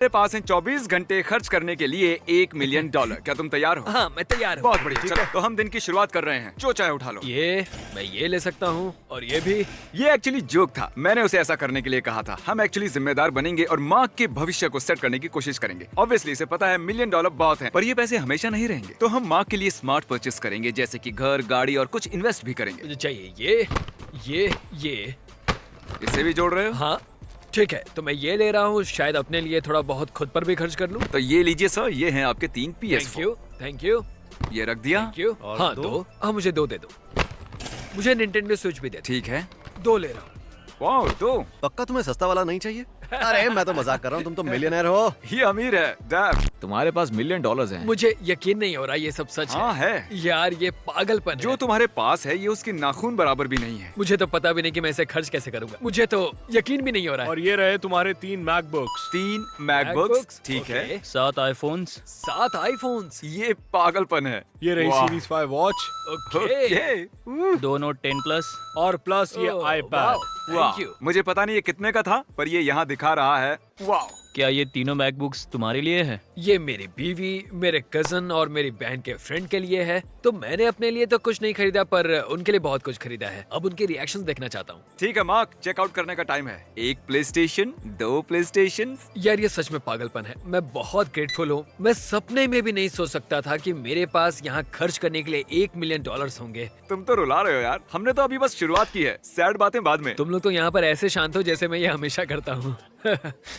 मेरे पास है 24 घंटे खर्च करने के लिए $1 मिलियन। क्या तुम तैयार हो? हाँ, मैं तैयार हूँ। बहुत बढ़िया। चलो तो हम दिन की शुरुआत कर रहे हैं। जो चाहे उठा लो। मैं ये ले सकता हूँ और ये भी। ये एक्चुअली जोक था। मैंने उसे ऐसा करने के लिए कहा था। हम एक्चुअली जिम्मेदार बनेंगे और मार्क के भविष्य को सेट करने की कोशिश करेंगे। ऑब्वियसली इसे पता है $1 मिलियन बहुत है, पर ये पैसे हमेशा नहीं रहेंगे। तो हम मार्क के लिए स्मार्ट परचेस करेंगे, जैसे कि घर, गाड़ी और कुछ इन्वेस्ट भी करेंगे। मुझे चाहिए ये। इसे भी जोड़ रहे हो? हाँ ठीक है, तो मैं ये ले रहा हूँ। शायद अपने लिए थोड़ा बहुत खुद पर भी खर्च कर लूँ। तो ये लीजिए सर, ये हैं आपके 3 PS4। Thank you. ये रख दिया। हाँ, 2। हाँ, मुझे 2 दे दो। मुझे निंटेंडो स्विच भी दे। ठीक है, 2 ले रहा हूँ। वाह, 2। पक्का तुम्हें सस्ता वाला नहीं चाहिए? अरे मैं तो मजाक कर रहा हूँ, तुम तो मिलियनेयर हो। ये अमीर है डैड। तुम्हारे पास $1 मिलियन हैं। मुझे यकीन नहीं हो रहा ये सब सच हाँ है। यार ये पागलपन जो है। तुम्हारे पास है ये उसकी नाखून बराबर भी नहीं है। मुझे तो पता भी नहीं कि मैं इसे खर्च कैसे करूंगा। मुझे तो यकीन भी नहीं हो रहा है। और ये रहे तुम्हारे 3 मैकबुक्स। 3 मैकबुक्स, ठीक है। ओके। 7 आईफोन्स। 7 आईफोन्स। ये पागलपन है। ये रही वाह। Series 5 watch okay. 2 note 10 plus. और प्लस ये आईपैड। वाह, थैंक यू। मुझे पता नहीं ये कितने का था, पर ये यहाँ दिखा रहा है। वाह, क्या ये तीनों मैकबुक्स तुम्हारे लिए है? ये मेरी बीवी, मेरे कजन और मेरी बहन के फ्रेंड के लिए है। तो मैंने अपने लिए तो कुछ नहीं खरीदा, पर उनके लिए बहुत कुछ खरीदा है। अब उनके रिएक्शंस देखना चाहता हूँ। ठीक है मार्क, चेकआउट करने का टाइम है। 1 प्ले स्टेशन, 2 प्ले स्टेशन। यार ये सच में पागलपन है। मैं बहुत ग्रेटफुल हूँ। मैं सपने में भी नहीं सोच सकता था कि मेरे पास यहाँ खर्च करने के लिए $1 मिलियन होंगे। तुम तो रुला रहे हो यार, हमने तो अभी बस शुरुआत की है। सैड बातें बाद में। तुम लोग तो यहाँ पर ऐसे शांत हो जैसे मैं ये हमेशा करता हूँ।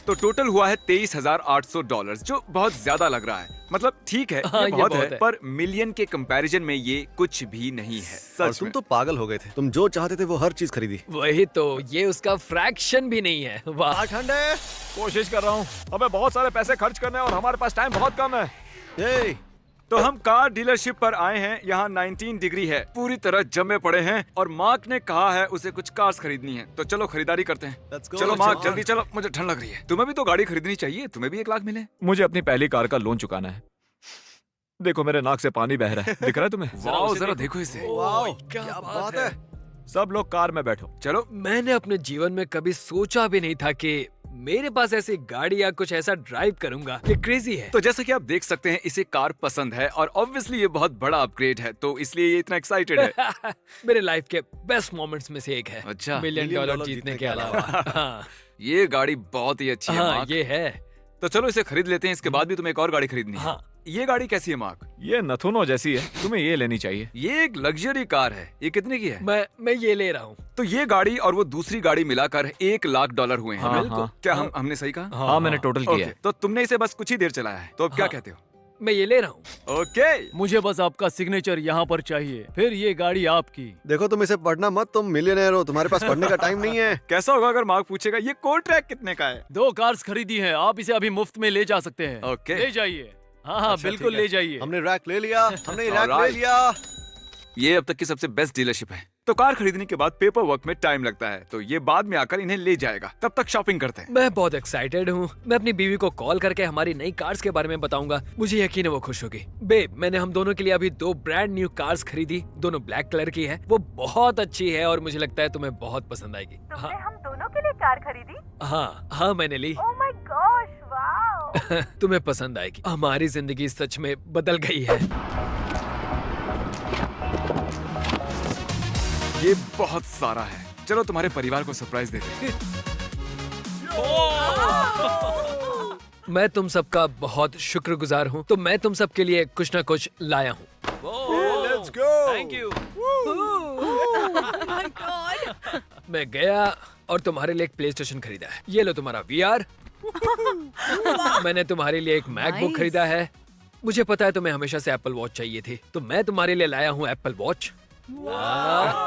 तो टोटल हुआ है $23,800, जो बहुत ज्यादा लग रहा है। मतलब ठीक है, हाँ, ये बहुत है, पर मिलियन के कंपैरिजन में ये कुछ भी नहीं है। और सच तुम में। तो पागल हो गए थे, तुम जो चाहते थे वो हर चीज खरीदी। वही तो, ये उसका फ्रैक्शन भी नहीं है। वाह। ठंडे। कोशिश कर रहा हूँ। हमें बहुत सारे पैसे खर्च करने हैं और हमारे पास टाइम बहुत कम है। ये तो हम कार डीलरशिप पर आए हैं। यहाँ 19 डिग्री है, पूरी तरह जमे पड़े हैं और मार्क ने कहा है उसे कुछ कार्स खरीदनी है। तो चलो खरीदारी करते हैं। Let's go, चलो let's मार्क, go. जल्दी चलो, मुझे ठंड लग रही है। तुम्हें भी तो गाड़ी खरीदनी चाहिए, तुम्हें भी 1 लाख मिले। मुझे अपनी पहली कार का लोन चुकाना है। देखो मेरे नाक से पानी बह रहा है, दिख रहा है तुम्हें? वाओ, जरा देखो इसे। वाओ, क्या बात है। सब लोग कार में बैठो। चलो। मैंने अपने जीवन में कभी सोचा भी नहीं था कि मेरे पास ऐसी गाड़ी या कुछ ऐसा ड्राइव करूंगा। ये क्रेजी है। तो जैसा कि आप देख सकते हैं, इसे कार पसंद है और ऑब्वियसली ये बहुत बड़ा अपग्रेड है, तो इसलिए ये इतना एक्साइटेड है। मेरे लाइफ के बेस्ट मोमेंट्स में से एक है। अच्छा। $1 मिलियन जीतने के अलावा। हाँ, ये गाड़ी बहुत ही अच्छी है हाँ मार्क। ये है। तो चलो इसे खरीद लेते हैं, इसके बाद भी तुम्हें एक और गाड़ी खरीदनी है। हाँ। ये गाड़ी कैसी है मार्क? ये नथुनो जैसी है, तुम्हें ये लेनी चाहिए। ये एक लग्जरी कार है। ये कितने की है? मैं ये ले रहा हूँ। तो ये गाड़ी और वो दूसरी गाड़ी मिलाकर $1 लाख हुए हैं। हाँ, बिल्कुल। हाँ। क्या हमने सही कहा? हाँ, मैंने टोटल किया ओके, है। तो तुमने इसे बस कुछ ही देर चलाया है, तो अब क्या हाँ। कहते हो? मैं ये ले रहा हूँ। ओके। मुझे बस आपका सिग्नेचर यहाँ पर चाहिए, फिर ये गाड़ी आपकी। देखो तुम इसे पढ़ना मत, तुम मिलियनेयर हो, तुम्हारे पास पढ़ने का टाइम नहीं है। कैसा होगा अगर मार्क पूछेगा ये कोड ट्रैक कितने का है? 2 कार्स खरीदी हैं, आप इसे अभी मुफ्त में ले जा सकते हैं। ओके। ले जाइए। हाँ अच्छा, बिल्कुल ठीक है। ले जाइए। हमने रैक ले लिया, हमने रैक ले Alright. लिया। ये अब तक की सबसे बेस्ट डीलरशिप है। तो कार खरीदने के बाद पेपर वर्क में टाइम लगता है, तो ये बाद में आकर इन्हें ले जाएगा। तब तक शॉपिंग करते हैं। मैं बहुत एक्साइटेड हूँ। मैं अपनी बीवी को कॉल करके हमारी नई कार्स के बारे में बताऊंगा। मुझे यकीन है वो खुश होगी। बेब, मैंने हम दोनों के लिए अभी 2 ब्रांड न्यू कार्स खरीदी। दोनों ब्लैक कलर की है। वो बहुत अच्छी है और मुझे लगता है तुम्हें बहुत पसंद आएगी। तुमने हम दोनों के लिए कार खरीदी? हाँ मैंने ली। Oh my gosh, wow! तुम्हें पसंद आएगी। हमारी जिंदगी सच में बदल गई है। ये बहुत सारा है। चलो तुम्हारे परिवार को सरप्राइज देते हैं। मैं तुम सबका बहुत शुक्रगुजार हूँ। तो मैं तुम सबके लिए कुछ न कुछ लाया हूँ। Let's go. Thank you. मैं गया और तुम्हारे लिए एक प्ले स्टेशन खरीदा है। ये लो तुम्हारा VR। मैंने तुम्हारे लिए एक मैकबुक खरीदा है। मुझे पता है तुम्हें हमेशा से एप्पल वॉच चाहिए थी, तो मैं तुम्हारे लिए लाया हूँ एप्पल वॉच। हाँ,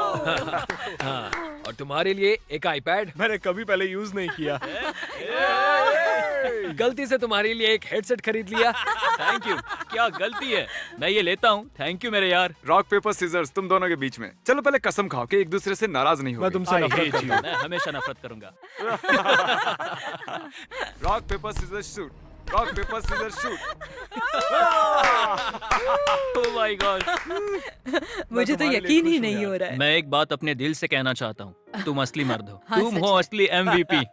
और तुम्हारे लिए एक आईपैड। मैंने कभी पहले यूज नहीं किया। गलती से तुम्हारे लिए एक हेडसेट खरीद लिया। Thank you. क्या गलती है, मैं ये लेता हूँ। थैंक यू मेरे यार। रॉक पेपर सीजर्स तुम दोनों के बीच में। चलो पहले कसम खाओ कि एक दूसरे से नाराज नहीं मैं होगे। तुमसे नफरत करता हूँ। मैं हमेशा नफरत करूंगा। Rock paper scissors shoot. Rock paper scissor shoot. Oh my God. मुझे तो यकीन ही नहीं हो रहा है। मैं एक बात अपने दिल से कहना चाहता हूँ, तुम असली मर्द हो। हाँ, तुम सच हो में। असली MVP।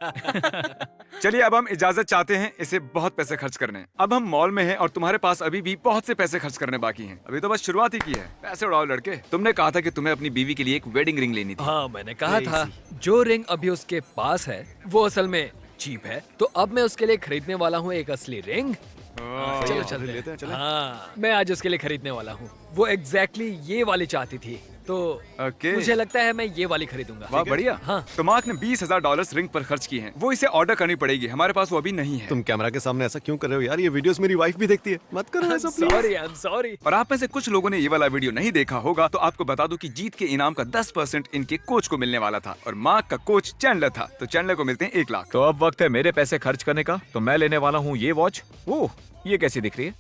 चलिए अब हम इजाजत चाहते हैं, इसे बहुत पैसे खर्च करने हैं। अब हम मॉल में हैं और तुम्हारे पास अभी भी बहुत से पैसे खर्च करने बाकी हैं। अभी तो बस शुरुआत ही की है। पैसे उड़ाओ लड़के। तुमने कहा था कि तुम्हें अपनी बीवी के लिए एक वेडिंग रिंग लेनी थी। हाँ, मैंने कहा था जो रिंग अभी उसके पास है वो असल में चीप है, तो अब मैं उसके लिए खरीदने वाला हूँ एक असली रिंग। चलो चलते लेते हैं, चलें। हाँ, मैं आज उसके लिए खरीदने वाला हूँ। वो एग्जैक्टली ये वाली चाहती थी, तो ओके। मुझे लगता है मैं ये वाली खरीदूंगा। वाह बढ़िया। हाँ। तो मार्क ने $20,000 रिंग पर खर्च किए हैं। वो इसे ऑर्डर करनी पड़ेगी, हमारे पास वो अभी नहीं है। तुम कैमरा के सामने ऐसा क्यों कर रहे हो यार? ये वीडियोस मेरी वाइफ भी देखती है। मत करो ऐसा please. Sorry, I am sorry. और आप में से कुछ लोगों ने ये वाला वीडियो नहीं देखा होगा, तो आपको बता दूं कि जीत के इनाम का 10% इनके कोच को मिलने वाला था और मार्क का कोच चैंडलर था, तो चैंडलर को मिलते हैं 1 लाख। तो अब वक्त है मेरे पैसे खर्च करने का। तो मैं लेने वाला हूँ ये वॉच। ओह, ये कैसी दिख रही है?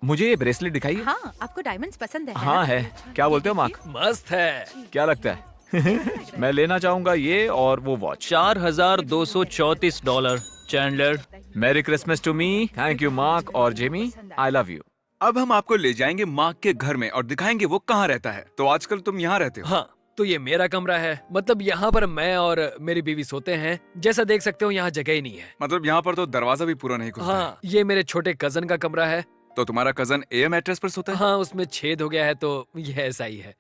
मुझे ये ब्रेसलेट दिखाइए। हाँ, आपको डायमंड्स पसंद है हाँ ना? है। क्या बोलते हो मार्क? मस्त है। क्या लगता है? मैं लेना चाहूंगा ये और वो watch. $4,234 Chandler. Merry Christmas to me. Thank you Mark और जेमी, आई लव यू। अब हम आपको ले जाएंगे मार्क के घर में और दिखाएंगे वो कहाँ रहता है। तो आजकल तुम यहाँ रहते हो? हाँ, तो ये मेरा कमरा है। मतलब यहाँ पर मैं और मेरी बीवी सोते हैं। जैसा देख सकते हो यहाँ जगह ही नहीं है। मतलब यहाँ पर तो दरवाजा भी पूरा नहीं खुलता है। हाँ, ये मेरे छोटे कजन का कमरा है। तो तुम्हारा कजन एयर मैट्रेस पर सोता है? हाँ, उसमें छेद हो गया है, तो ये ऐसा ही है।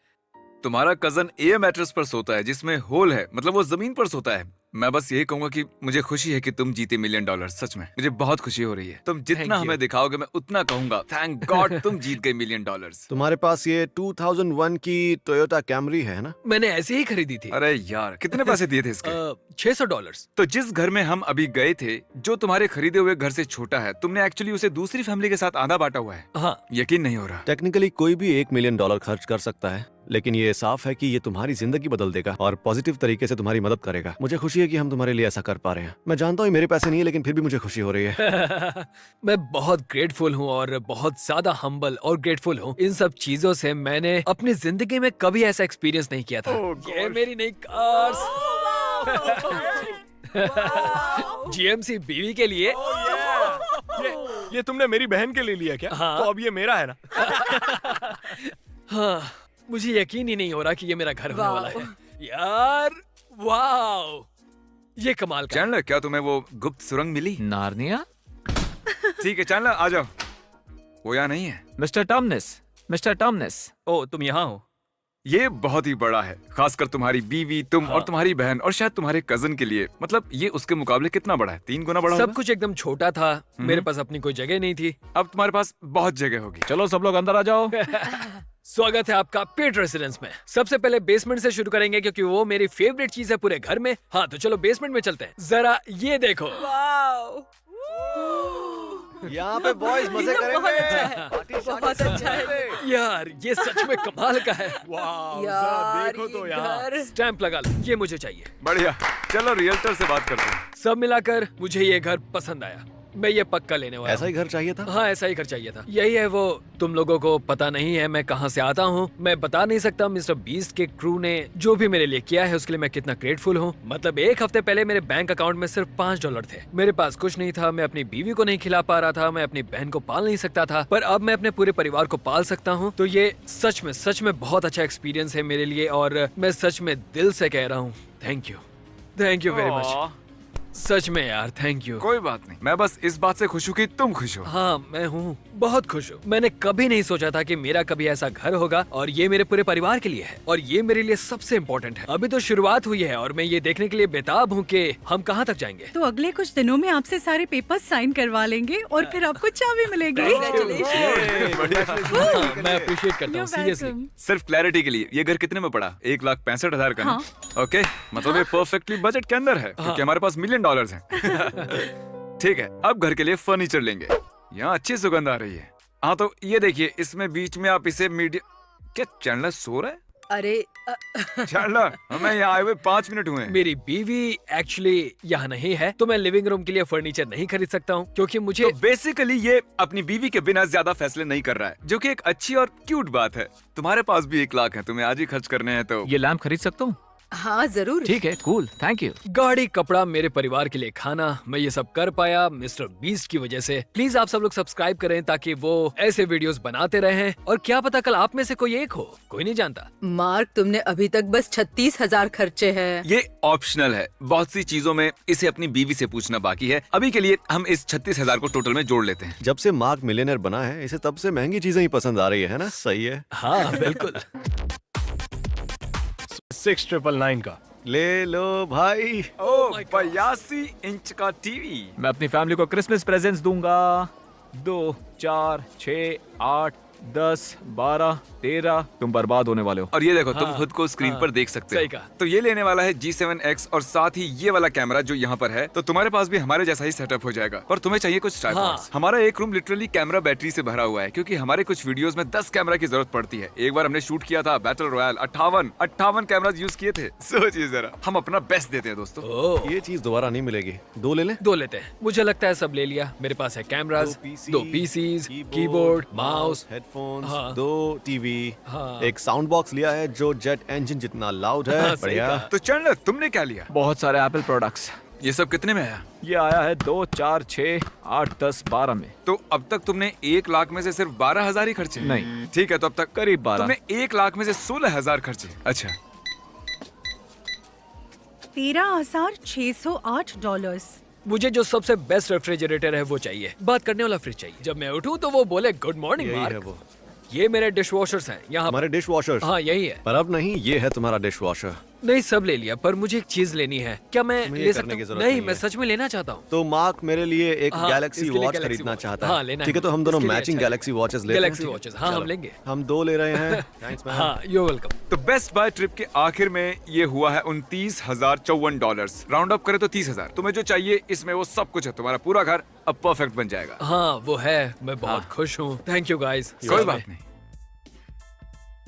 तुम्हारा कजन एयर मैट्रेस पर सोता है जिसमें होल है, मतलब वो जमीन पर सोता है। मैं बस यही कहूंगा कि मुझे खुशी है कि तुम जीते $1 मिलियन। सच में मुझे बहुत खुशी हो रही है। तुम जितना Thank you. हमें दिखाओगे मैं उतना कहूंगा थैंक गॉड तुम जीत गए $1 मिलियन। तुम्हारे पास ये 2001 की टोयोटा कैमरी है ना? मैंने ऐसे ही खरीदी थी। अरे यार कितने पैसे दिए थे इसके? $600। तो जिस घर में हम अभी गए थे, जो तुम्हारे खरीदे हुए घर से छोटा है, तुमने एक्चुअली उसे दूसरी फैमिली के साथ आधा बांटा हुआ है। हाँ, यकीन नहीं हो रहा। टेक्निकली कोई भी $1 मिलियन खर्च कर सकता है, लेकिन ये साफ है कि ये तुम्हारी जिंदगी बदल देगा और पॉजिटिव तरीके से तुम्हारी मदद करेगा। मुझे खुशी है कि हम तुम्हारे लिए ऐसा कर पा रहे हैं। मैं जानता हूँ मेरे पैसे नहीं है, लेकिन फिर भी मुझे खुशी हो रही है। मैं बहुत ग्रेटफुल हूँ और बहुत ज्यादा हम्बल और ग्रेटफुल हूँ। इन सब चीजों से मैंने अपनी जिंदगी में कभी ऐसा एक्सपीरियंस नहीं किया था। ये मेरी नई कार्स। GMC बीवी के लिए। ये तुमने मेरी बहन के लिए लिया क्या? हाँ। तो अब ये मेरा है ना? हाँ, मुझे यकीन ही नहीं हो रहा कि ये मेरा घर होने वाला है। यार, वाओ, ये कमाल का है। चैंडलर, क्या तुम्हें वो गुप्त सुरंग मिली? नार्निया? ठीक है चैंडलर, आ जाओ। वो यहाँ नहीं है। मिस्टर टॉमनेस। ओह, तुम यहाँ हो। ये बहुत ही बड़ा है, खासकर तुम्हारी बीवी, तुम और तुम्हारी बहन और शायद तुम्हारे कजन के लिए। मतलब ये उसके मुकाबले कितना बड़ा है? 3 गुना बड़ा सब होगा? कुछ एकदम छोटा था। मेरे पास अपनी कोई जगह नहीं थी। अब तुम्हारे पास बहुत जगह होगी। चलो सब लोग अंदर आ जाओ। स्वागत है आपका पेट रेसिडेंस में। सबसे पहले बेसमेंट से शुरू करेंगे क्योंकि वो मेरी फेवरेट चीज है पूरे घर में। हाँ, तो चलो बेसमेंट में चलते हैं। जरा ये देखो। यहाँ पे बॉयज मजे करेंगे। बहुत अच्छा है यार, ये सच में कमाल का है। यार, देखो तो ये यहाँ। घर। स्टैंप लगा लो, ये मुझे चाहिए। बढ़िया, चलो रियल्टर से बात करते हैं। सब मिलाकर मुझे ये घर पसंद आया। मैं ये पक्का लेने वाला ऐसा ही घर चाहिए था? हूँ। हाँ, ऐसा ही घर चाहिए था। यही है वो। तुम लोगों को पता नहीं है मैं कहाँ से आता हूँ। मैं बता नहीं सकता मिस्टर बीस्ट के क्रू ने जो भी मेरे लिए किया है उसके लिए मैं कितना ग्रेटफुल हूँ। मतलब 1 हफ्ते पहले मेरे बैंक अकाउंट में सिर्फ $5 थे। मेरे पास कुछ नहीं था। मैं अपनी बीवी को नहीं खिला पा रहा था। मैं अपनी बहन को पाल नहीं सकता था, पर अब मैं अपने पूरे परिवार को पाल सकता हूँ। तो ये सच में बहुत अच्छा एक्सपीरियंस है मेरे लिए और मैं सच में दिल से कह रहा हूँ थैंक यू वेरी मच। सच में यार, थैंक यू। कोई बात नहीं, मैं बस इस बात से खुश हूँ कि तुम खुश हो। हाँ, मैं हूँ, बहुत खुश हूँ। मैंने कभी नहीं सोचा था कि मेरा कभी ऐसा घर होगा और ये मेरे पूरे परिवार के लिए है और ये मेरे लिए सबसे इम्पोर्टेंट है। अभी तो शुरुआत हुई है और मैं ये देखने के लिए बेताब हूँ कि हम कहाँ तक जाएंगे। तो अगले कुछ दिनों में आपसे सारे पेपर्स साइन करवा लेंगे और फिर आपको चाबी मिलेगी। हाँ, मैं अप्रिशिएट करता हूँ सीरियसली। सिर्फ क्लैरिटी के लिए, ये घर कितने में पड़ा? 1,65,000 का ना? ओके, मतलब ये परफेक्टली बजट के अंदर है क्योंकि हमारे पास $1 मिलियन हैं। ठीक है, अब घर के लिए फर्नीचर लेंगे। यहाँ अच्छी सुगंध आ रही है। हाँ, तो ये देखिए, इसमें बीच में आप इसे मीडियम। क्या चैंडलर सो रहा है? अरे चैंडलर, हमें यहाँ आए हुए 5 मिनट हुए हैं। मेरी बीवी एक्चुअली यहाँ नहीं है, तो मैं लिविंग रूम के लिए फर्नीचर नहीं खरीद सकता हूँ क्योंकि मुझे तो बेसिकली ये अपनी बीवी के बिना ज्यादा फैसले नहीं कर रहा है, जो कि एक अच्छी और क्यूट बात है। तुम्हारे पास भी 1 लाख है, तुम्हें आज ही खर्च करने हैं तो। ये लैम्प खरीद सकता हूँ? हाँ जरूर। ठीक है, कूल, थैंक यू। गाड़ी, कपड़ा, मेरे परिवार के लिए खाना, मैं ये सब कर पाया मिस्टर बीस्ट की वजह से। प्लीज आप सब लोग सब्सक्राइब करें ताकि वो ऐसे वीडियोस बनाते रहें, और क्या पता कल आप में से कोई एक हो, कोई नहीं जानता। मार्क, तुमने अभी तक बस 36,000 खर्चे हैं। ये ऑप्शनल है, बहुत सी चीजों में इसे अपनी बीवी से पूछना बाकी है। अभी के लिए हम इस 36,000 को टोटल में जोड़ लेते हैं। जब से मार्क मिलियनर बना है इसे तब से महंगी चीजें ही पसंद आ रही है ना? सही है। हाँ बिल्कुल। 6999 का ले लो भाई। ओ 82 इंच का टीवी। मैं अपनी फैमिली को क्रिसमस प्रेजेंट्स दूंगा। 2, 4, 6, 8, 10, 12, 13। तुम बर्बाद होने वाले हो। और ये देखो, तुम हाँ, खुद को स्क्रीन हाँ, पर देख सकते सही हो। कहा। तो ये लेने वाला है G7X, और साथ ही ये वाला कैमरा जो यहाँ पर है। तो तुम्हारे पास भी हमारे जैसा ही सेटअप हो जाएगा, पर तुम्हें चाहिए कुछ ट्राइपॉड्स। हाँ। हमारा एक रूम लिटरली कैमरा बैटरी से भरा हुआ है, क्योंकि हमारे कुछ वीडियोस में 10 कैमरा की जरूरत पड़ती है। एक बार हमने शूट किया था बैटल रॉयल, 58 कैमरा यूज किए थे। सोचिए जरा, हम अपना बेस्ट देते हैं दोस्तों। ओह, ये चीज दोबारा नहीं मिलेगी। 2 ले ले। 2 लेते हैं। मुझे लगता है सब ले लिया। मेरे पास है cameras, 2 pieces, keyboard, mouse. Headphones, हाँ। 2 टीवी, हाँ। एक साउंड बॉक्स लिया है जो जेट इंजन जितना लाउड है। हाँ, सही बढ़िया। कहा। तो चैंडलर, तुमने क्या लिया? बहुत सारे एप्पल प्रोडक्ट्स। ये सब कितने में आया? ये आया है 2, 4, 6, 8, 10, 12 में। तो अब तक तुमने 1 लाख में से सिर्फ 12,000 ही खर्चे? नहीं। ठीक है, तो अब तक करीब 12। तुमने 1 लाख में से 16,000 खर्चे। अच्छा, $13,608। मुझे जो सबसे बेस्ट रेफ्रिजरेटर है वो चाहिए। बात करने वाला फ्रिज चाहिए। जब मैं उठूं तो वो बोले गुड मॉर्निंग यही है मार्क। वो। ये मेरे डिश वॉशर्स हैं यहाँ। हमारे डिश वॉशर्स। हाँ यही है। पर अब नहीं, ये है तुम्हारा डिश वॉशर। नहीं, सब ले लिया, पर मुझे एक चीज लेनी है। क्या मैं तुम्हें ये ले करने सकता की हूँ? जरूरत नहीं, नहीं मैं है। सच में लेना चाहता हूँ। तो मार्क मेरे लिए एक हाँ, गैलेक्सी इसके लिए वॉच Galaxy खरीदना Watch। चाहता हाँ, है। लेना ठीक है, है। तो हम दोनों इसके लिए मैचिंग अच्छा है। गैलेक्सी वॉचेस लेते हैं। Galaxy ठीक है? Watches, हाँ, हम चलो। लेंगे। हम 2 ले रहे हैं। Thanks man. हाँ, यू वेलकम। तो बेस्ट बाय ट्रिप के आखिर में ये हुआ है $29,054। राउंड अप करें तो 30,000। तुम्हें जो चाहिए इसमें वो सब कुछ है। तुम्हारा पूरा घर अब परफेक्ट बन जाएगा। हाँ वो है, मैं बहुत खुश हूँ। Thank you guys. कोई बात नहीं।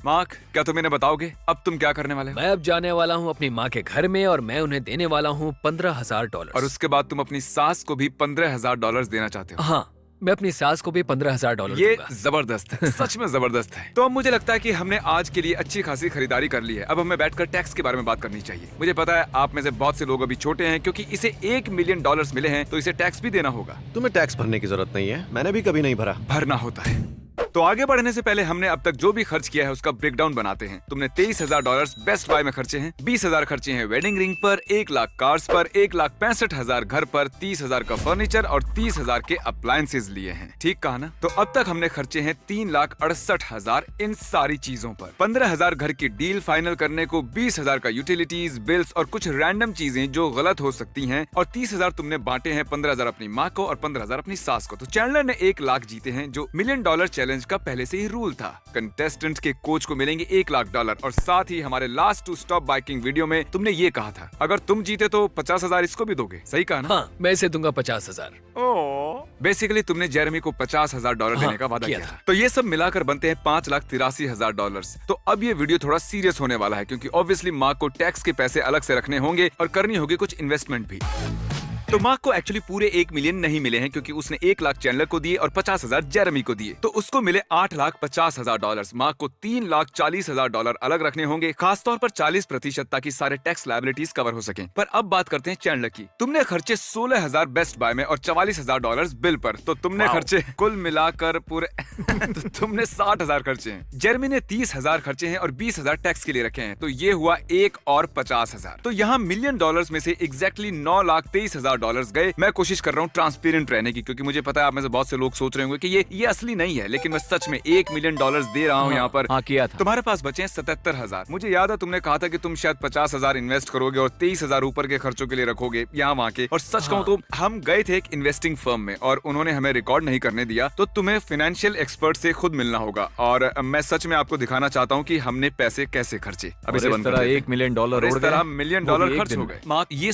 मार्क, क्या तुम इन्हें बताओगे अब तुम क्या करने वाले हो? मैं अब जाने वाला हूँ अपनी माँ के घर में, और मैं उन्हें देने वाला हूँ $15,000। और उसके बाद तुम अपनी सास को भी $15,000 देना चाहते हो? हाँ, मैं अपनी सास को भी $15,000 ये दूंगा। जबरदस्त है, सच में जबरदस्त है। तो अब मुझे लगता है कि हमने आज के लिए अच्छी खासी खरीदारी कर ली है। अब हमें बैठकर टैक्स के बारे में बात करनी चाहिए। मुझे पता है आप में से बहुत से लोग अभी छोटे हैं, क्योंकि इसे $1 मिलियन मिले हैं, तो इसे टैक्स भी देना होगा। तुम्हें टैक्स भरने की जरूरत नहीं है, मैंने भी कभी नहीं भरा। भरना होता है। तो आगे बढ़ने से पहले हमने अब तक जो भी खर्च किया है उसका ब्रेकडाउन बनाते हैं। तुमने $23,000 बेस्ट बाय में खर्चे हैं, 20,000 खर्चे हैं वेडिंग रिंग पर, 1 लाख कार्स पर, 1,65,000 घर पर, 30,000 का फर्नीचर और 30,000 के अप्लायंसेज लिए हैं। ठीक कहा ना? तो अब तक हमने खर्चे हैं 3,68,000 इन सारी चीजों पर। 15,000 घर की डील फाइनल करने को, 20,000 का यूटिलिटीज, बिल्स और कुछ रैंडम चीजें जो गलत हो सकती हैं, और 30,000 तुमने बांटे हैं 15,000 अपनी माँ को और 15,000 अपनी सास को। तो चैंडलर ने 1 लाख जीते हैं, जो $1 मिलियन चैलेंज का पहले से ही रूल था। कंटेस्टेंट्स के कोच को मिलेंगे $1 लाख, और साथ ही हमारे last to stop biking video में तुमने ये कहा था अगर तुम जीते तो 50,000 इसको भी दोगे। सही कहा ना? हाँ, मैं इसे दूंगा 50,000। बेसिकली तुमने जेरेमी को $50,000 देने का वादा किया किया था। था। तो ये सब मिलाकर बनते हैं $5,83,000। तो अब ये वीडियो थोड़ा सीरियस होने वाला है, क्योंकि ऑब्वियसली मार्क को टैक्स के पैसे अलग से रखने होंगे और करनी होगी कुछ इन्वेस्टमेंट भी। तो मार्क को एक्चुअली पूरे 1 मिलियन नहीं मिले हैं, क्योंकि उसने 1 लाख चैंडलर को दिए और 50,000 जेरेमी को दिए। तो उसको मिले $8,50,000। मार्क को $3,40,000 अलग रखने होंगे, खासतौर पर 40%, ताकि सारे टैक्स लायबिलिटीज कवर हो सकें। पर अब बात करते हैं चैंडलर की। तुमने खर्चे 16,000 बेस्ट बाय में और $44,000 बिल पर। तो तुमने खर्चे कुल मिलाकर पूरे तो तुमने 60,000 खर्चे हैं। जेरेमी ने 30,000 खर्चे हैं और 20,000 टैक्स के लिए रखे हैं। तो ये हुआ 1 और 50,000। तो यहाँ $1 मिलियन में से एग्जैक्टली $9,23,000 गए। मैं कोशिश कर रहा हूँ ट्रांसपेरेंट रहने की, क्योंकि मुझे पता है आप में से बहुत से लोग सोच रहे होंगे कि ये असली नहीं है, लेकिन मैं सच में $1 मिलियन दे रहा हूँ यहाँ पर। हाँ, किया था। तुम्हारे पास बचे हैं 77,000। मुझे याद है तुमने कहा था कि तुम शायद 50,000 इन्वेस्ट करोगे और 23,000 ऊपर के खर्चों के लिए रखोगे यहाँ वहाँ के। और सच कहूँ तो हम गए थे एक इन्वेस्टिंग फर्म में और उन्होंने हमें रिकॉर्ड नहीं करने दिया। तो तुम्हें फाइनेंशियल एक्सपर्ट से खुद मिलना होगा, और मैं सच में आपको दिखाना चाहता हूँ कि हमने पैसे कैसे खर्चे। अब इसे बंद कर देते हैं। $1 मिलियन और इस तरह $1 मिलियन वो भी एक खर्च दिन हो में। गए। मार्क, ये